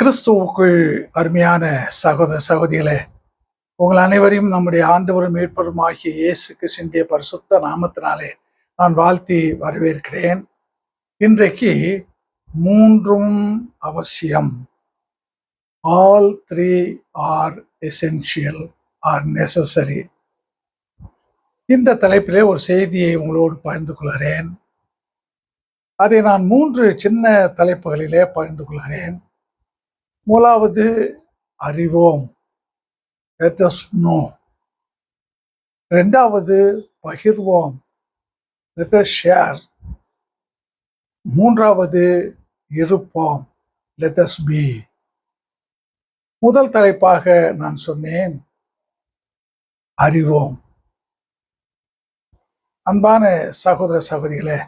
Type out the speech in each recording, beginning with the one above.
கிறிஸ்துவுக்குள் அருமையான சகோதர சகோதரிகளே, உங்கள் அனைவரையும் நம்முடைய ஆண்டவரும் மீட்பரும் ஆகிய இயேசு கிறிஸ்துவின் பரிசுத்த நாமத்தினாலே நான் வாழ்த்தி வரவேற்கிறேன். இன்றைக்கு மூன்றும் அவசியம். All three R essential R necessary. இந்த தலைப்பிலே ஒரு செய்தியை உங்களோடு பகிர்ந்து கொள்கிறேன். அதை நான் 3 சின்ன தலைப்புகளிலே பகிர்ந்து கொள்கிறேன். முதலாவது, அறிவோம், let us know. இரண்டாவது, பகிர்வோம், let us share. மூன்றாவது, இருப்போம், let us be. முதல் தலைப்பாக நான் சொன்னேன், அறிவோம். அன்பான சகோதர சகோதரிகளே,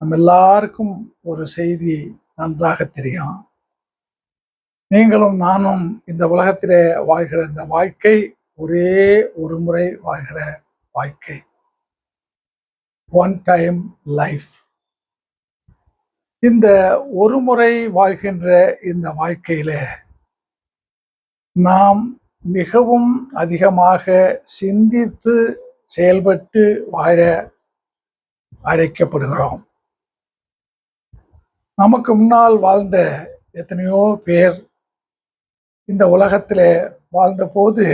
நம்ம எல்லாருக்கும் ஒரு செய்தி நன்றாக தெரியும். நீங்களும் நானும் இந்த உலகத்திலே வாழ்கிற இந்த வாழ்க்கை ஒரே ஒரு முறை வாழ்கிற வாழ்க்கை. One time life. இந்த ஒரு முறை வாழ்கின்ற இந்த வாழ்க்கையில நாம் மிகவும் அதிகமாக சிந்தித்து செயல்பட்டு வாழ அழைக்கப்படுகிறோம். நமக்கு முன்னால் வாழ்ந்த எத்தனையோ பேர் இந்த உலகத்திலே வாழ்ந்த போது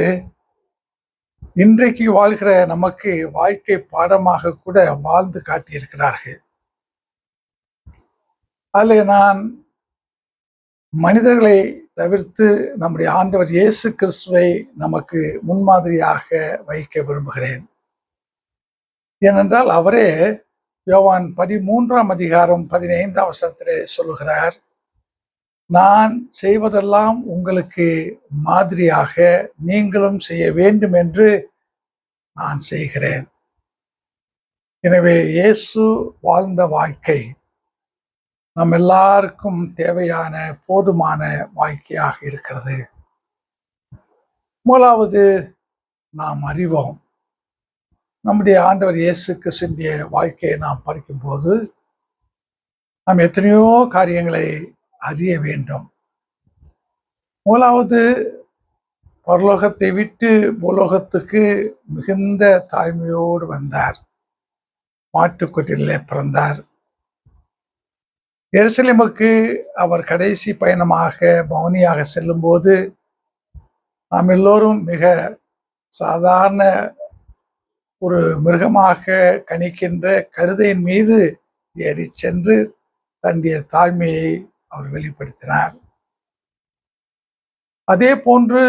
இன்றைக்கு வாழ்கிற நமக்கு வாழ்க்கை பாடமாக கூட வாழ்ந்து காட்டியிருக்கிறார்கள். அதில் நான் மனிதர்களை தவிர்த்து நம்முடைய ஆண்டவர் இயேசு கிறிஸ்துவை நமக்கு முன்மாதிரியாக வைக்க விரும்புகிறேன். ஏனென்றால் அவரே யோவான் 13ஆம் அதிகாரம் 15ஆம் வசனத்திலே சொல்லுகிறார், நான் செய்வதெல்லாம் உங்களுக்கு மாதிரியாக நீங்களும் செய்ய வேண்டும் என்று நான் செய்கிறேன். எனவே இயேசு வாழ்ந்த வாழ்க்கை நம் எல்லாருக்கும் தேவையான போதுமான வாழ்க்கையாக இருக்கிறது. முதலாவது, நாம் அறிவோம். நம்முடைய ஆண்டவர் இயேசு கிறிஸ்துவின் வாழ்க்கையை நாம் படிக்கும்போது நாம் எத்தனையோ காரியங்களை அறிய வேண்டும். முதலாவது, பரலோகத்தை விட்டு பூலோகத்துக்கு மிகுந்த தாழ்மையோடு வந்தார். மாட்டுக்கொட்டிலே பிறந்தார். எருசலேமுக்கு அவர் கடைசி பயணமாக பவுனியாக செல்லும் போது நாம் எல்லோரும் மிக சாதாரண ஒரு மிருகமாக கணிக்கின்ற கழுதையின் மீது ஏறி சென்று தன்னுடைய தாழ்மையை அவர் வெளிப்படுத்தினார். அதே போன்று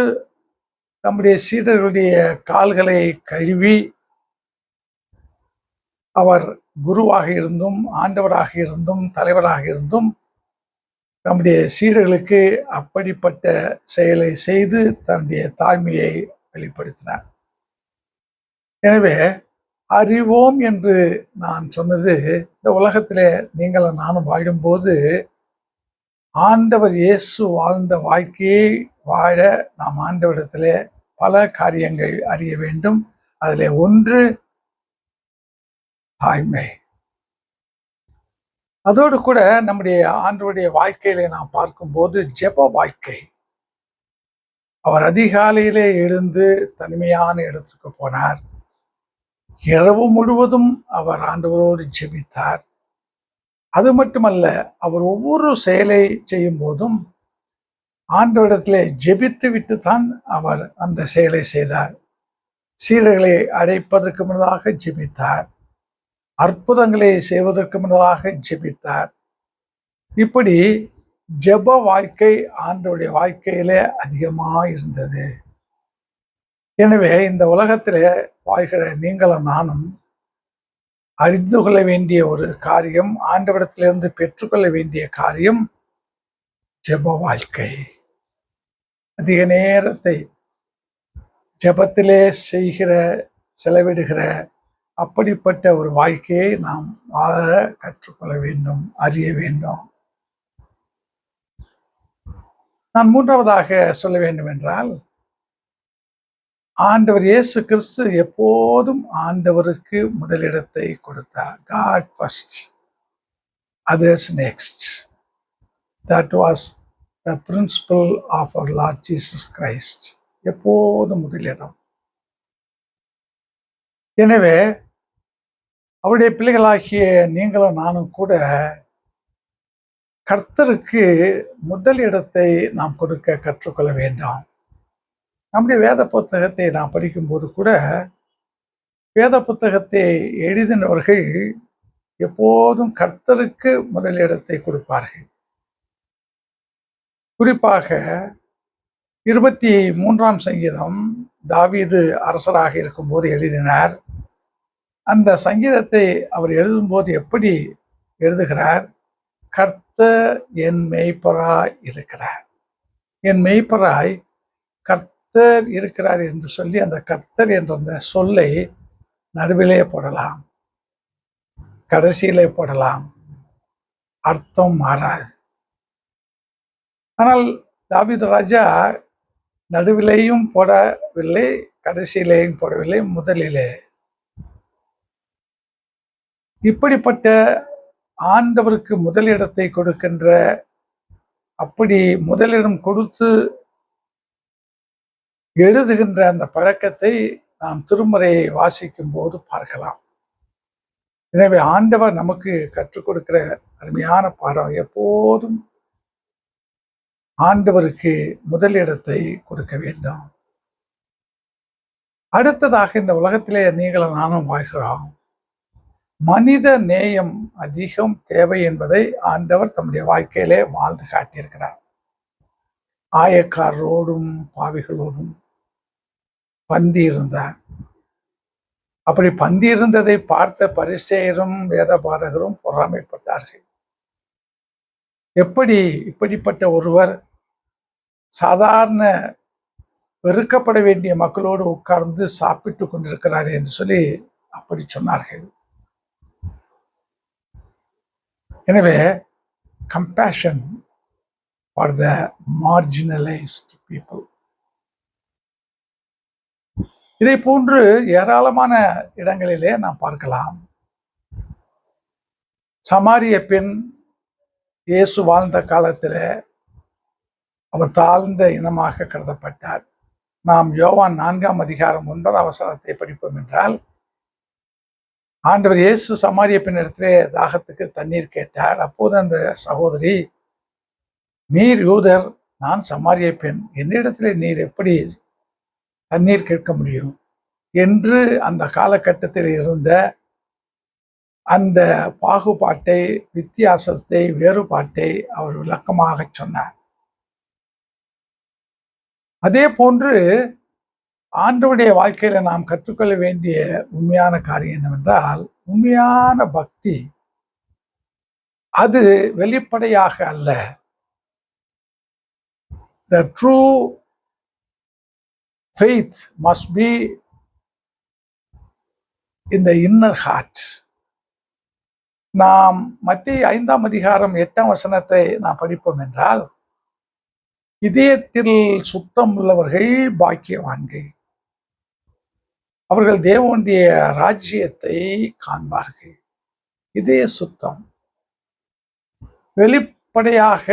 நம்முடைய சீடர்களுடைய கால்களை கழுவி அவர் குருவாக இருந்தும் ஆண்டவராக இருந்தும் தலைவராக இருந்தும் நம்முடைய சீடர்களுக்கு அப்படிப்பட்ட செயலை செய்து தன்னுடைய தாழ்மையை வெளிப்படுத்தினார். எனவே அறிவோம் என்று நான் சொன்னது, இந்த உலகத்திலே நீங்களும் நானும் வாழும்போது ஆண்டவர் இயேசு வாழ்ந்த வாழ்க்கையை வாழ நாம் ஆண்டவரிடத்திலே பல காரியங்கள் அறிய வேண்டும். அதிலே ஒன்று தாய்மை. அதோடு கூட நம்முடைய ஆண்டவருடைய வாழ்க்கையிலே நாம் பார்க்கும்போது ஜெப வாழ்க்கை. அவர் அதிகாலையிலே எழுந்து தனிமையான இடத்துக்கு போனார். இரவு முழுவதும் அவர் ஆண்டவரோடு ஜெபித்தார். அது மட்டுமல்ல, அவர் ஒவ்வொரு செயலை செய்யும் போதும் ஆண்டவரிடத்திலே ஜெபித்து விட்டு தான் அவர் அந்த செயலை செய்தார். சீடர்களை அழைப்பதற்கு முன்னதாக ஜெபித்தார். அற்புதங்களை செய்வதற்கு முன்னதாக ஜெபித்தார். இப்படி ஜெப வாழ்க்கை ஆண்டவருடைய வாழ்க்கையிலே அதிகமாக இருந்தது. எனவே இந்த உலகத்திலே வாழ்கிற நீங்களும் நானும் அறிந்து கொள்ள வேண்டிய ஒரு காரியம், ஆண்டவரிடத்திலிருந்து பெற்றுக்கொள்ள வேண்டிய காரியம் ஜெப வாழ்க்கை. அதிக நேரத்தை ஜெபத்திலே செலவிடுகிற அப்படிப்பட்ட ஒரு வாழ்க்கையை நாம் வாழ கற்றுக்கொள்ள வேண்டும், அறிய வேண்டும். நான் மூன்றாவதாக சொல்ல வேண்டும் என்றால், ஆண்டவர் இயேசு கிறிஸ்து எப்போதும் ஆண்டவருக்கு முதலிடத்தை கொடுத்தார். God first, others next. That was the principal of our Lord Jesus Christ எப்போதும் முதலிடம். எனவே அவருடைய பிள்ளைகளாகிய நீங்களும் நானும் கூட கர்த்தருக்கு முதல் இடத்தை நாம் கொடுக்க கற்றுக்கொள்ள வேண்டாம். நம்முடைய வேத புத்தகத்தை நாம் படிக்கும்போது கூட வேத புத்தகத்தை எழுதினவர்கள் எப்போதும் கர்த்தருக்கு முதலிடத்தை கொடுப்பார்கள். குறிப்பாக 23ஆம் சங்கீதம் தாவீது அரசராக இருக்கும்போது எழுதினார். அந்த சங்கீதத்தை அவர் எழுதும்போது எப்படி எழுதுகிறார்? கர்த்தர் என் மெய்ப்பராய் இருக்கிறார். என் மெய்ப்பராய் கர்த்தர் இருக்கிறார் என்று சொல்லி அந்த கர்த்தர் என்ற அந்த சொல்லை நடுவிலே போடலாம், கடைசியிலே போடலாம், அர்த்தம் மாறாது. ஆனால் தாவீது ராஜா நடுவிலேயும் போடவில்லை, கடைசியிலேயும் போடவில்லை, முதலிலே. இப்படிப்பட்ட ஆண்டவருக்கு முதலிடத்தை கொடுக்கின்ற, அப்படி முதலிடம் கொடுத்து எழுதுகின்ற அந்த பழக்கத்தை நாம் திருமுறையை வாசிக்கும் போது பார்க்கலாம். எனவே ஆண்டவர் நமக்கு கற்றுக் கொடுக்கிற அருமையான பாடம், எப்போதும் ஆண்டவருக்கு முதலிடத்தை கொடுக்க வேண்டும். அடுத்ததாக, இந்த உலகத்திலே நீங்களும் நானும் வாழ்கிறோம். மனித நேயம் அதிகம் தேவை என்பதை ஆண்டவர் தம்முடைய வாழ்க்கையிலே வாழ்ந்து காட்டியிருக்கிறார். ஆயக்காரரோடும் பாவிகளோடும் பந்தி இருந்தார். அப்படி பந்தி இருந்ததை பார்த்த பரிசேயரும் வேதபாரகரும் பொறாமைப்பட்டார்கள். எப்படி இப்படிப்பட்ட ஒருவர் சாதாரண வெறுக்கப்பட வேண்டிய மக்களோடு உட்கார்ந்து சாப்பிட்டு கொண்டிருக்கிறார் என்று சொல்லி அப்படி சொன்னார்கள். எனவே compassion for the marginalized people. இதை போன்று ஏராளமான இடங்களிலே நாம் பார்க்கலாம். சமாரிய பெண் இயேசு வாழ்ந்த காலத்தில் அவர் தாழ்ந்த இனமாக கருதப்பட்டார். நாம் யோவான் 4ஆம் அதிகாரம் 9ஆம் வசனத்தை படிப்போம் என்றால், ஆண்டவர் இயேசு சமாரிய பெண்ணிடத்திலே தாகத்துக்கு தண்ணீர் கேட்டார். அப்போது அந்த சகோதரி, நீர் யூதர், நான் சமாரிய பெண், என்னிடத்திலே நீர் எப்படி தண்ணீர் கேட்க முடியும் என்று அந்த காலகட்டத்தில் இருந்த அந்த பாகுபாட்டை, வித்தியாசத்தை, வேறுபாட்டை அவர் விளக்கமாக சொன்னார். அதே போன்று ஆண்டவருடைய வாழ்க்கையில நாம் கற்றுக்கொள்ள வேண்டிய உண்மையான காரியம் என்னவென்றால், உண்மையான பக்தி அது வெளிப்படையாக அல்ல. The true faith must be in the inner heart. நாம் மத்தேயு 5ஆம் அதிகாரம் 8ஆம் வசனத்தை நாம் படிப்போம் என்றால், இதயத்தில் சுத்தம் உள்ளவர்கள் பாக்கியவான்கள், அவர்கள் தேவனுடைய ராஜ்யத்தை காண்பார்கள். இதய சுத்தம். வெளிப்படையாக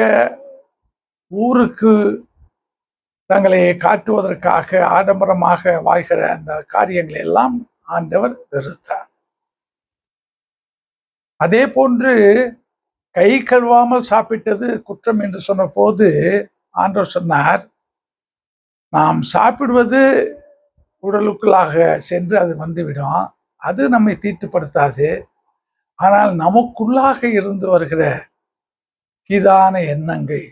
ஊருக்கு தங்களை காட்டுவதற்காக ஆடம்பரமாக வாழ்கிற அந்த காரியங்களை எல்லாம் ஆண்டவர் வெறுத்தார். அதே போன்று கை கழுவாமல் சாப்பிட்டது குற்றம் என்று சொன்ன போது ஆண்டவர் சொன்னார், நாம் சாப்பிடுவது உடலுக்குள்ளாக சென்று அது வந்துவிடும், அது நம்மை தீட்டுப்படுத்தாது. ஆனால் நமக்குள்ளாக இருந்து வருகிற தீதான எண்ணங்கள்,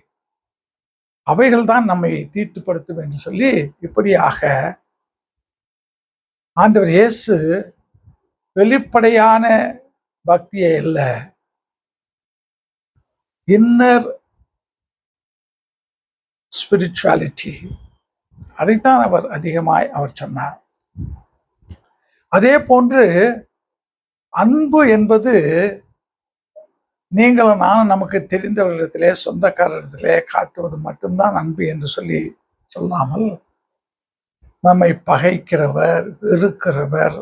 அவைகள் தான் நம்மை தீட்டுப்படுத்தும் என்று சொல்லி, இப்படியாக ஆண்டவர் இயேசு வெளிப்படையான பக்தியை அல்ல, இன்னர் ஸ்பிரிச்சுவாலிட்டி, அதைத்தான் அவர் அதிகமாய் அவர் சொன்னார். அதே போன்று அன்பு என்பது நீங்களும் நானும் நமக்கு தெரிந்தவர்களிடத்திலே, சொந்தக்காரரிடத்திலே காட்டுவது மட்டும்தான் அன்பு என்று சொல்லி சொல்லாமல், நம்மை பகைக்கிறவர், வெறுக்கிறவர்,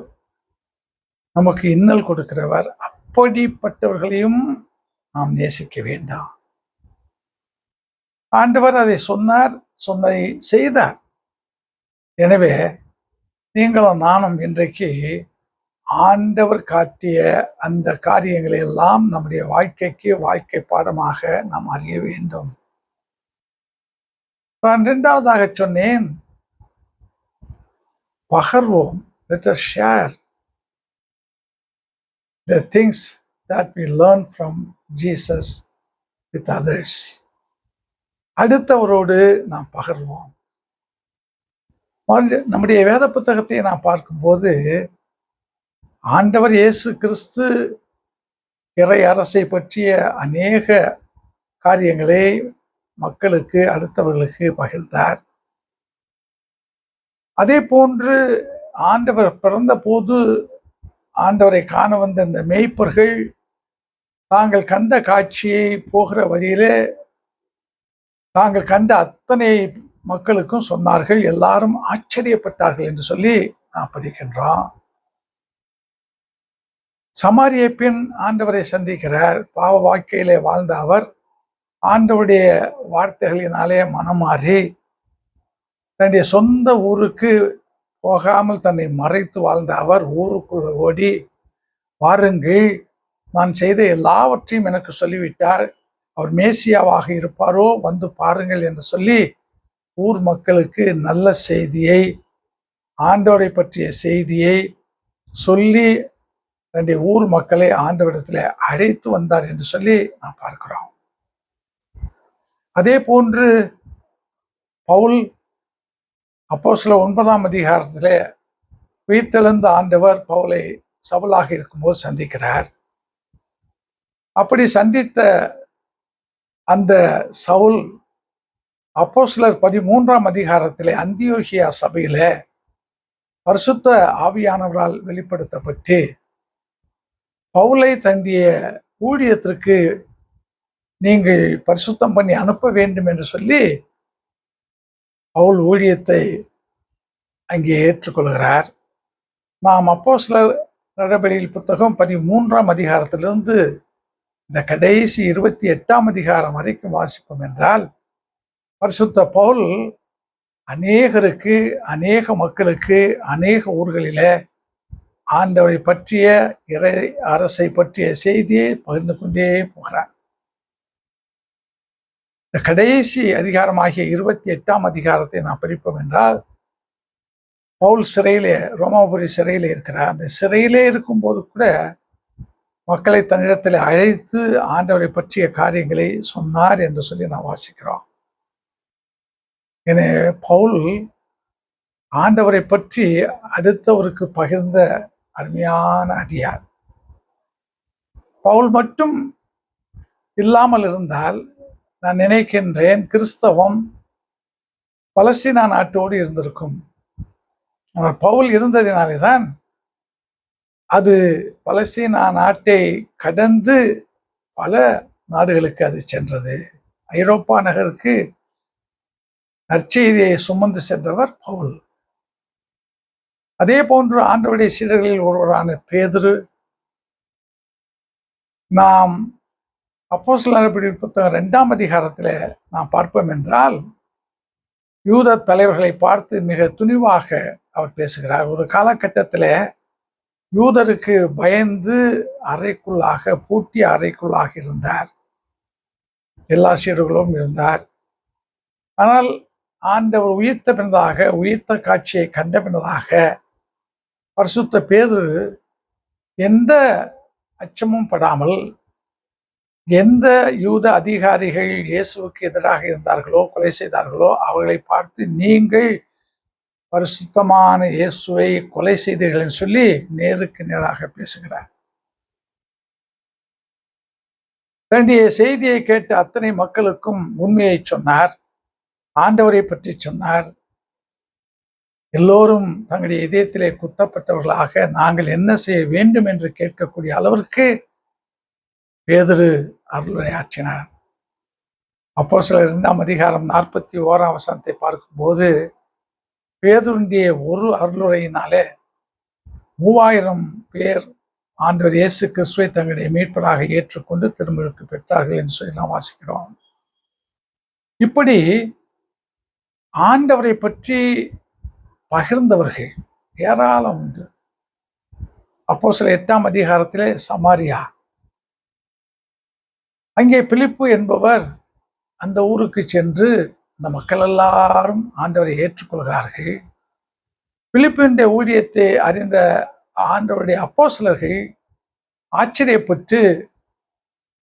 நமக்கு இன்னல் கொடுக்கிறவர், அப்படிப்பட்டவர்களையும் நாம் நேசிக்க வேண்டாம். ஆண்டவர் அதை சொன்னார், சொன்னதை செய்தார். எனவே நீங்களும் நானும் இன்றைக்கு ஆண்டவர் காட்டிய அந்த காரியங்களை எல்லாம் நம்முடைய வாழ்க்கைக்கு வாழ்க்கை பாடமாக நாம் அறிய வேண்டும். நான் இரண்டாவதாக சொன்னேன், பகர்வோம். Let us share the things that we learn from Jesus with others. அடுத்தவரோடு நாம் பகர்வோம். நம்முடைய வேத புத்தகத்தை நாம் பார்க்கும்போது ஆண்டவர் இயேசு கிறிஸ்து இறை அரசை பற்றிய அநேக காரியங்களை மக்களுக்கு, அடுத்தவர்களுக்கு பகிர்ந்தார். அதே போன்று ஆண்டவர் பிறந்த போது ஆண்டவரை காண வந்த இந்த மேய்ப்பர்கள் தாங்கள் கண்ட காட்சியை போகிற வழியிலே தாங்கள் கண்ட அத்தனை மக்களுக்கும் சொன்னார்கள். எல்லாரும் ஆச்சரியப்பட்டார்கள் என்று சொல்லி நான் படிக்கின்றோம். சமாரிய பெண் ஆண்டவரை சந்திக்கிறார். பாவ வாழ்க்கையிலே வாழ்ந்த அவர் ஆண்டவருடைய வார்த்தைகளினாலே மனமாறி தன்னுடைய சொந்த ஊருக்கு போகாமல் தன்னை மறைத்து வாழ்ந்த அவர் ஊருக்குள்ள ஓடி, வாருங்கள், நான் செய்த எல்லாவற்றையும் எனக்கு சொல்லிவிட்டார், அவர் மேசியாவாக இருப்பாரோ, வந்து பாருங்கள் என்று சொல்லி ஊர் மக்களுக்கு நல்ல செய்தியை, ஆண்டவரை பற்றிய செய்தியை சொல்லி தன்னுடைய ஊர் மக்களை ஆண்டவரிடத்தில் அழைத்து வந்தார் என்று சொல்லி நாம் பார்க்கிறோம். அதே போன்று பவுல் அப்போஸ்தலர் 9ஆம் அதிகாரத்திலே உயிர்த்தெழுந்த ஆண்டவர் பவுலை சவுலாக இருக்கும்போது சந்திக்கிறார். அப்படி சந்தித்த அந்த சவுல் அப்போஸ்தலர் 13ஆம் அதிகாரத்திலே அந்தியோகியா சபையில பரிசுத்த ஆவியானவரால் வெளிப்படுத்தப்பட்டு பவுலை தன்னுடைய ஊழியத்திற்கு நீங்கள் பரிசுத்தம் பண்ணி அனுப்ப வேண்டும் என்று சொல்லி பவுல் ஊழியத்தை அங்கே ஏற்றுக்கொள்கிறார். நாம் அப்போஸ்தலர் நடபடிகள் புத்தகம் 13ஆம் அதிகாரத்திலிருந்து இந்த கடைசி 28ஆம் அதிகாரம் வரைக்கும் வாசிப்போம் என்றால், பரிசுத்த பவுல் அநேகருக்கு, அநேக மக்களுக்கு, அநேக ஊர்களில ஆண்டவரை பற்றிய, இறை அரசை பற்றிய செய்தியை பகிர்ந்து கொண்டே போகிறார். இந்த கடைசி அதிகாரமாகிய 28ஆம் அதிகாரத்தை நாம் படிப்போம் என்றால், பவுல் சிறையிலே, ரோமாபுரி சிறையிலே இருக்கிறார். அந்த சிறையிலே இருக்கும்போது கூட மக்களை தன்னிடத்தில் அழைத்து ஆண்டவரை பற்றிய காரியங்களை சொன்னார் என்று சொல்லி நாம் வாசிக்கிறோம். எனவே பவுல் ஆண்டவரை பற்றி அடுத்தவருக்கு பகிர்ந்த அருமையான அடியார். பவுல் மட்டும் இல்லாமல் இருந்தால் நான் நினைக்கின்றேன் கிறிஸ்தவம் பலஸ்தீனா நாட்டோடு இருந்திருக்கும். ஆனால் பவுல் இருந்ததினாலே தான் அது பலஸ்தீனா நாட்டை கடந்து பல நாடுகளுக்கு அது சென்றது. ஐரோப்பா நகருக்கு நற்செய்தியை சுமந்து சென்றவர் பவுல். அதே போன்று ஆண்டவருடைய சீடர்களில் ஒருவரான பேதுரு, நாம் அப்போஸ்தலர் நடபடிகள் புத்தகம் 2ஆம் அதிகாரத்தில் நாம் பார்ப்போம் என்றால், யூத தலைவர்களை பார்த்து மிக துணிவாக அவர் பேசுகிறார். ஒரு காலகட்டத்தில் யூதருக்கு பயந்து அறைக்குள்ளாக, பூட்டிய அறைக்குள்ளாக இருந்தார். எல்லா சீடர்களும் இருந்தார். ஆனால் ஆண்டவர் உயிர்த்த பின்னதாக, உயிர்த்த காட்சியை கண்ட பின்னதாக பரிசுத்த பேதுரு எந்த அச்சமும் படாமல், எந்த யூத அதிகாரிகள் இயேசுவுக்கு எதிராக இருந்தார்களோ, கொலை செய்தார்களோ, அவர்களை பார்த்து நீங்கள் பரிசுத்தமான இயேசுவை கொலை செய்தீர்கள் சொல்லி நேருக்கு நேராக பேசுகிறார். தன்னுடைய செய்தியை கேட்ட அத்தனை மக்களுக்கும் உண்மையை சொன்னார், ஆண்டவரை பற்றி சொன்னார். எல்லோரும் தங்களுடைய இதயத்திலே குத்தப்பட்டவர்களாக நாங்கள் என்ன செய்ய வேண்டும் என்று கேட்கக்கூடிய அளவிற்கு பேதுரு அருளுரை ஆற்றினார். அப்போஸ்தலர் 2ஆம் அதிகாரம் 41ஆம் வசனத்தை பார்க்கும்போது, பேதுருடைய ஒரு அருளுரையினாலே 3000 பேர் ஆண்டவர் இயேசு கிறிஸ்துவை தங்களுடைய மீட்பராக ஏற்றுக்கொண்டு திருமுழுக்கு பெற்றார்கள் என்று சொல்லி நாம் வாசிக்கிறோம். இப்படி ஆண்டவரை பற்றி பகிர்ந்தவர்கள் ஏராளம் உண்டு. அப்போஸ்தலர் 8ஆம் அதிகாரத்திலே சமாரியா, அங்கே பிலிப்பு என்பவர் அந்த ஊருக்கு சென்று அந்த மக்கள் எல்லாரும் ஆண்டவரை ஏற்றுக்கொள்கிறார்கள். பிலிப்பினுடைய ஊழியத்தை அறிந்த ஆண்டவருடைய அப்போஸ்தலர்கள் ஆச்சரியப்பட்டு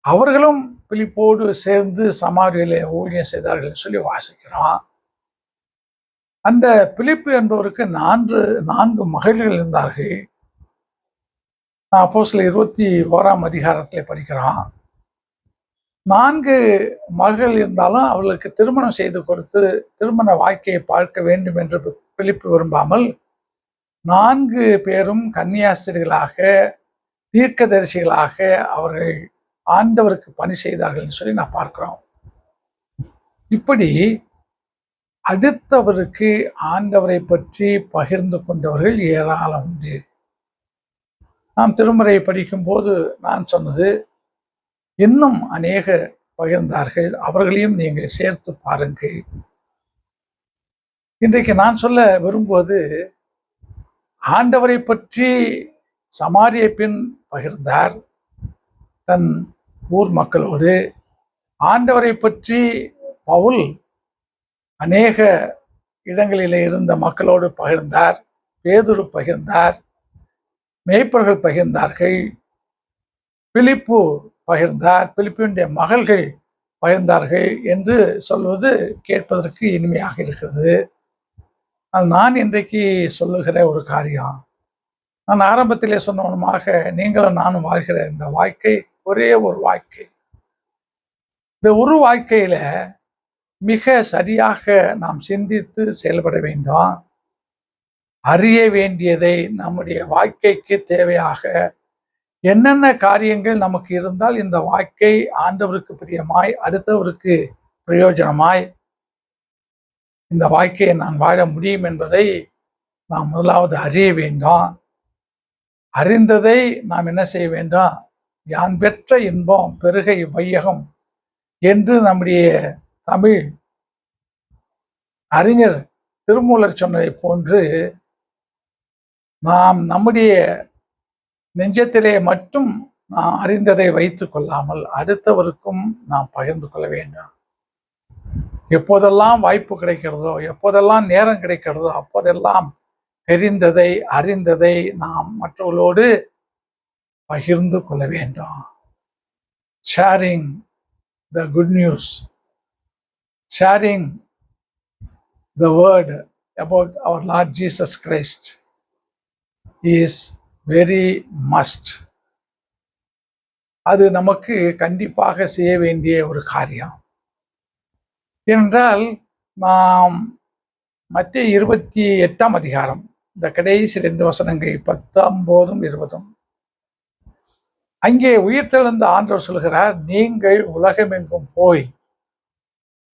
அவர்களும் பிலிப்போடு சேர்ந்து சமாரியிலே ஊழியம் செய்தார்கள் சொல்லி வாசிக்கிறோம். அந்த பிலிப்பு என்பவருக்கு நான்கு மகள்கள் இருந்தார்கள். அப்போஸ்தலர் 21ஆம் அதிகாரத்திலே படிக்கிறோம். 4 மகள்கள் இருந்தாலும் அவர்களுக்கு திருமணம் செய்து கொடுத்து திருமண வாழ்க்கையை பார்க்க வேண்டும் என்று பிலிப்பு விரும்பாமல் 4 பேரும் கன்னியாஸ்திரிகளாக தீர்க்கதரிசிகளாக அவர்கள் ஆண்டவருக்கு பணி செய்தார்கள் என்று சொல்லி நான் பார்க்கிறோம். இப்படி அடுத்தவருக்கு ஆண்டவரை பற்றி பகிர்ந்து கொண்டவர்கள் ஏராளம் உண்டு. நாம் திருமுறையை படிக்கும் போது நான் சொன்னது, இன்னும் அநேகர் பகிர்ந்தார்கள், அவர்களையும் நீங்கள் சேர்த்து பாருங்கள். இன்றைக்கு நான் சொல்ல விரும்புவது, ஆண்டவரை பற்றி சமாரிய பெண் பகிர்ந்தார் தன் ஊர் மக்களோடு. ஆண்டவரை பற்றி பவுல் அநேக இடங்களிலே இருந்த மக்களோடு பகிர்ந்தார். பேதுரு பகிர்ந்தார், மேய்ப்பர்கள் பகிர்ந்தார்கள், பிலிப்பு பகிர்ந்தார், பிலிப்பினுடைய மகள்கள் பகிர்ந்தார்கள் என்று சொல்வது கேட்பதற்கு இனிமையாக இருக்கிறது. நான் இன்றைக்கு சொல்லுகிற ஒரு காரியம், நான் ஆரம்பத்திலே சொன்னவனுமாக நீங்களும் நானும் வாழ்கிற இந்த வாழ்க்கை ஒரே ஒரு வாழ்க்கை. இந்த ஒரு வாழ்க்கையில மிக சரியாக நாம் சிந்தித்து செயல்பட வேண்டும். அறிய வேண்டியதை நம்முடைய வாழ்க்கைக்கு தேவையாக என்னென்ன காரியங்கள் நமக்கு இருந்தால் இந்த வாழ்க்கை ஆண்டவருக்கு பிரியமாய் அடுத்தவருக்கு பிரயோஜனமாய் இந்த வாழ்க்கையை நான் வாழ முடியும் என்பதை நாம் முதலாவது அறிய வேண்டும். அறிந்ததை நாம் என்ன செய்ய வேண்டும்? யான் பெற்ற இன்பம் பெருக வையகம் என்று நம்முடைய தமிழ் அறிஞர் திருமூலர் சொன்னதை போன்று நாம் நம்முடைய நெஞ்சத்திலே மட்டும் நாம் அறிந்ததை வைத்துக் கொள்ளாமல் அடுத்தவருக்கும் நாம் பகிர்ந்து கொள்ள வேண்டும். எப்போதெல்லாம் வாய்ப்பு கிடைக்கிறதோ, எப்போதெல்லாம் நேரம் கிடைக்கிறதோ, அப்போதெல்லாம் தெரிந்ததை அறிந்ததை நாம் மற்றவர்களோடு பகிர்ந்து கொள்ள வேண்டும். Sharing the good news, sharing the word about our Lord Jesus Christ is very must. அது நமக்கு கண்டிப்பாக செய்ய வேண்டிய ஒரு காரியம். ஏனென்றால் நாம் மத்தேயு 28ஆம் அதிகாரம் இந்த கடைசி 2 வசனங்கள் 19, 20, அங்கே உயிர்த்தெழுந்த ஆண்டவர் சொல்கிறார், நீங்கள் உலகமெங்கும் போய்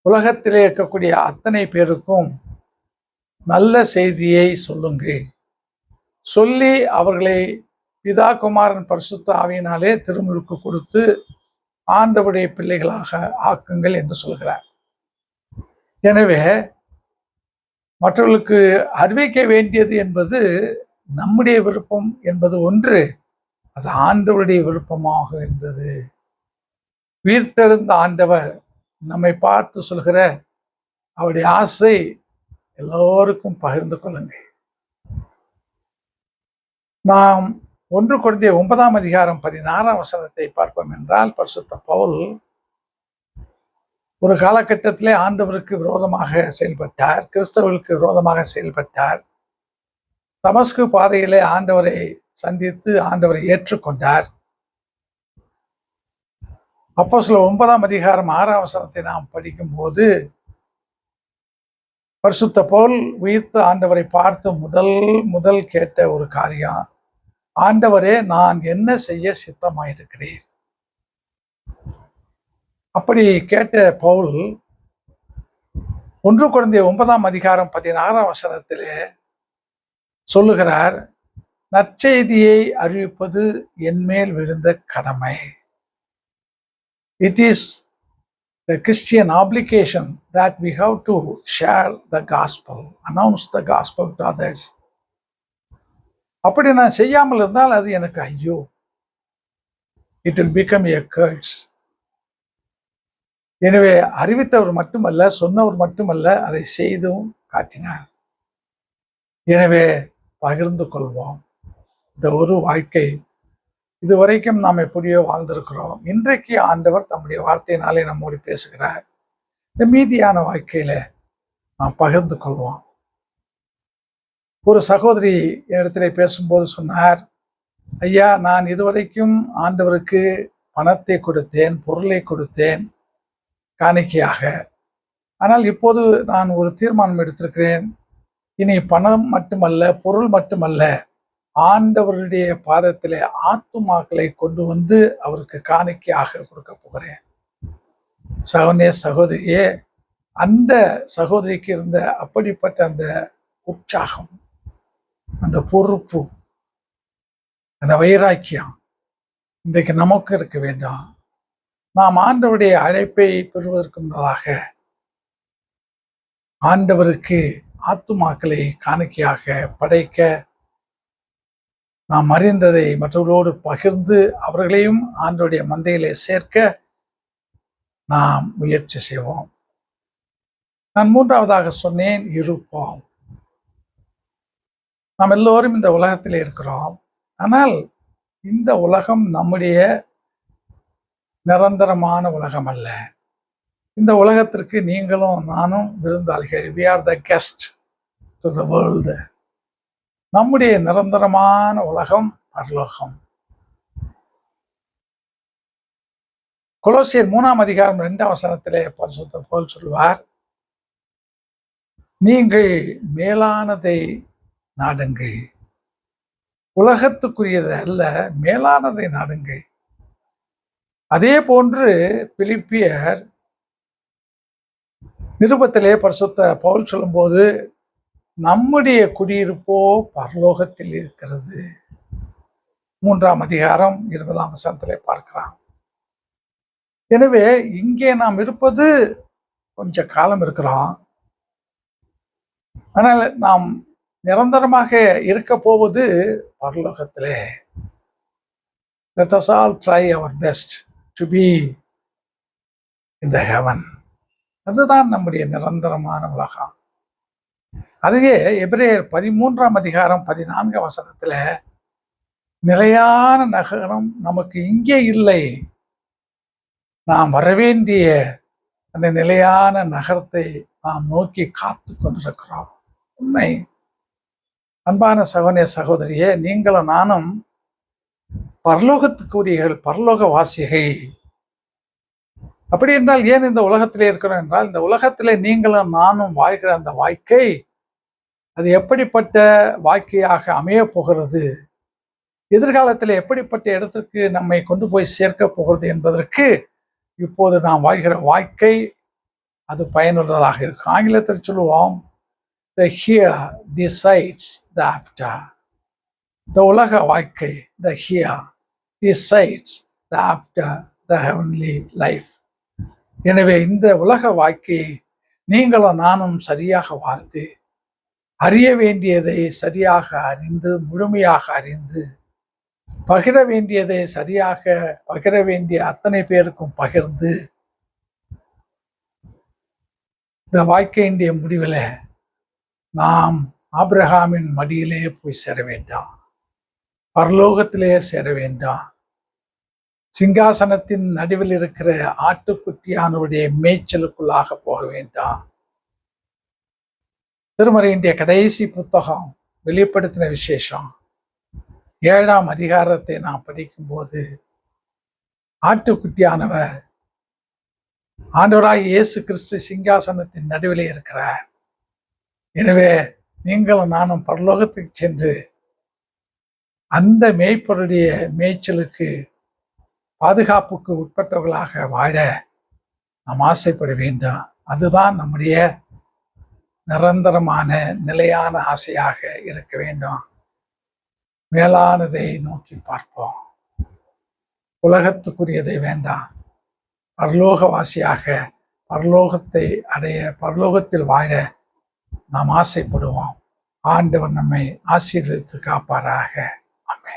உலகத்திலே இருக்கக்கூடிய அத்தனை பேருக்கும் நல்ல செய்தியை சொல்லுங்கள், சொல்லி அவர்களை பிதா குமாரன் பரிசுத்த ஆவியினாலே திருமுழுக்கு கொடுத்து ஆண்டவருடைய பிள்ளைகளாக ஆக்குங்கள் என்று சொல்கிறார். எனவே மற்றவர்களுக்கு அறிவிக்க வேண்டியது என்பது நம்முடைய விருப்பம் என்பது ஒன்று, அது ஆண்டவருடைய விருப்பமாக இருந்தது. உயிர்த்தெழுந்த ஆண்டவர் நம்மை பார்த்து சொல்கிற அவருடைய ஆசை, எல்லோருக்கும் பகிர்ந்து கொள்ளுங்கள். நாம் 1 கொரிந்தியர் 9ஆம் அதிகாரம் 16ஆம் வசனத்தை பார்ப்போம் என்றால், பரிசுத்த பவுல் ஒரு காலகட்டத்திலே ஆண்டவருக்கு விரோதமாக செயல்பட்டார், கிறிஸ்தவர்களுக்கு விரோதமாக செயல்பட்டார். தமஸ்கு பாதையிலே ஆண்டவரை சந்தித்து ஆண்டவரை ஏற்றுக்கொண்டார். அப்போஸ்தலர் 9ஆம் அதிகாரம் 6ஆம் வசனத்தை நாம் படிக்கும் போது, பரிசுத்த பவுல் உயிர்த்த ஆண்டவரை பார்த்து முதல் கேட்ட ஒரு காரியம், ஆண்டவரே, நான் என்ன செய்ய சித்தமாயிருக்கிறேன். அப்படி கேட்ட பவுல் 1 கொரிந்தியர் 9ஆம் அதிகாரம் 16ஆம் வசனத்திலே சொல்லுகிறார், நற்செய்தியை அறிவிப்பது என்மேல் விழுந்த கடமை. It is the Christian obligation that we have to share the gospel, announce the gospel to others. அப்படி நான் செய்யாமல் இருந்தால் அது எனக்கு ஐயோ, it will become a curse. எனவே அறிவித்தவர் மட்டுமல்ல, சொன்னவர் மட்டுமல்ல, அதை செய்தும் காட்டினார். எனவே பகிர்ந்து கொள்வோம். இந்த ஒரு வாழ்க்கை இதுவரைக்கும் நாம் எப்படியோ வாழ்ந்திருக்கிறோம். இன்றைக்கு ஆண்டவர் தம்முடைய வார்த்தையினாலே நம்மோடு பேசுகிறார். இந்த மீதியான வாழ்க்கையில நாம் பகிர்ந்து கொள்வோம். ஒரு சகோதரி இடத்திலே பேசும்போது சொன்னார், ஐயா, நான் இதுவரைக்கும் ஆண்டவருக்கு பணத்தை கொடுத்தேன், பொருளை கொடுத்தேன் காணிக்கையாக. ஆனால் இப்போது நான் ஒரு தீர்மானம் எடுத்திருக்கிறேன். இனி பணம் மட்டுமல்ல, பொருள் மட்டுமல்ல, ஆண்டவருடைய பாதத்திலே ஆத்துமாக்களை கொண்டு வந்து அவருக்கு காணிக்கையாக கொடுக்க போகிறேன். சகோதரியே, அந்த சகோதரிக்கு இருந்த அப்படிப்பட்ட அந்த உற்சாகம், அந்த பொறுப்பு, அந்த வைராக்கியம் இன்றைக்கு நமக்கு இருக்க வேண்டாம். நாம் ஆண்டவருடைய அழைப்பை பெறுவதற்கு முன்னதாக ஆண்டவருக்கு ஆத்துமாக்களை காணிக்கையாக படைக்க, நாம் அறிந்ததை மற்றவர்களோடு பகிர்ந்து அவர்களையும் ஆண்டவருடைய மந்தையிலே சேர்க்க நாம் முயற்சி செய்வோம். நான் மூன்றாவதாக சொன்னேன், இருப்போம். நாம் எல்லோரும் இந்த உலகத்தில் இருக்கிறோம். ஆனால் இந்த உலகம் நம்முடைய நிரந்தரமான உலகம் அல்ல. இந்த உலகத்திற்கு நீங்களும் நானும் விருந்தாளிகள். we are the guest to the world. நம்முடைய நிரந்தரமான உலகம் பரலோகம். கொலோசியர் 3:2 பரிசுத்த பவுல் சொல்வார், நீங்கள் மேலானதை நாடுங்கள், உலகத்துக்குரியது அல்ல, மேலானதை நாடுங்கள். அதே போன்று பிலிப்பியர் நிருபத்திலே பரிசுத்த பவுல் சொல்லும்போது, நம்முடைய குடியிருப்போ பரலோகத்தில் இருக்கிறது. 3:20 பார்க்கிறோம். எனவே இங்கே நாம் இருப்பது கொஞ்ச காலம் இருக்கிறோம். ஆனால் நாம் நிரந்தரமாக இருக்க போவது பரலோகத்திலே. Let us all try our best to be in the heaven. அதுதான் நம்முடைய நிரந்தரமான உலகம். அதையே எபிரேயர் 13:14 நிலையான நகரம் நமக்கு இங்கே இல்லை, நாம் வரவேண்டிய அந்த நிலையான நகரத்தை நாம் நோக்கி காத்து கொண்டிருக்கிறோம். உண்மை. அன்பான சகோதரியே, நீங்களும் நானும் பரலோகத்துக்குரியர்கள், பரலோக வாசிகள். அப்படி என்றால் ஏன் இந்த உலகத்திலே இருக்கிறோம் என்றால், இந்த உலகத்திலே நீங்களும் நானும் வாழ்கிற அந்த வாழ்க்கை அது எப்படிப்பட்ட வாழ்க்கையாக அமைய போகிறது, எதிர்காலத்தில் எப்படிப்பட்ட இடத்திற்கு நம்மை கொண்டு போய் சேர்க்க போகிறது என்பதற்கு இப்போது நாம் வாழ்கிற வாழ்க்கை அது பயனுள்ளதாக இருக்கும். ஆங்கிலத்தில் சொல்லுவோம், the here decides the after. இந்த உலக வாழ்க்கை, the here decides the after, the heavenly life. எனவே இந்த உலக வாழ்க்கையை நீங்களும் நானும் சரியாக வாழ்ந்து, அறிய வேண்டியதை சரியாக அறிந்து, முழுமையாக அறிந்து, பகிர வேண்டியதை சரியாக பகிர வேண்டிய அத்தனை பேருக்கும் பகிர்ந்து, இந்த வாழ்க்கையினுடைய முடிவில் நாம் ஆபிரகாமின் மடியிலே போய் சேர வேண்டாம், பரலோகத்திலே சேர வேண்டாம், சிங்காசனத்தின் நடுவில் இருக்கிற ஆட்டுக்குட்டியானவருடைய மேய்ச்சலுக்குள்ளாக போக வேண்டாம். திருமறையினுடைய கடைசி புத்தகம் வெளிப்படுத்தின விசேஷம் 7ஆம் அதிகாரத்தை நாம் படிக்கும்போது, ஆட்டுக்குட்டியானவர் ஆண்டவராகிய இயேசு கிறிஸ்து சிங்காசனத்தின் நடுவிலே இருக்கிறார். எனவே நீங்களும் நானும் பரலோகத்துக்கு சென்று அந்த மேய்ப்பருடைய மேய்ச்சலுக்கு, பாதுகாப்புக்கு உட்பட்டவர்களாக வாழ நாம் ஆசைப்பட வேண்டும். அதுதான் நம்முடைய நிரந்தரமான நிலையான ஆசையாக இருக்க வேண்டும். மேலானதை நோக்கி பார்ப்போம். உலகத்துக்குரியதை வேண்டாம், பரலோகவாசியாக பரலோகத்தை அடைய, பரலோகத்தில் வாழ நாம் ஆசைப்படுவோம். ஆண்டவர் நம்மை ஆசீர்வதித்து காப்பாராக. ஆமென்.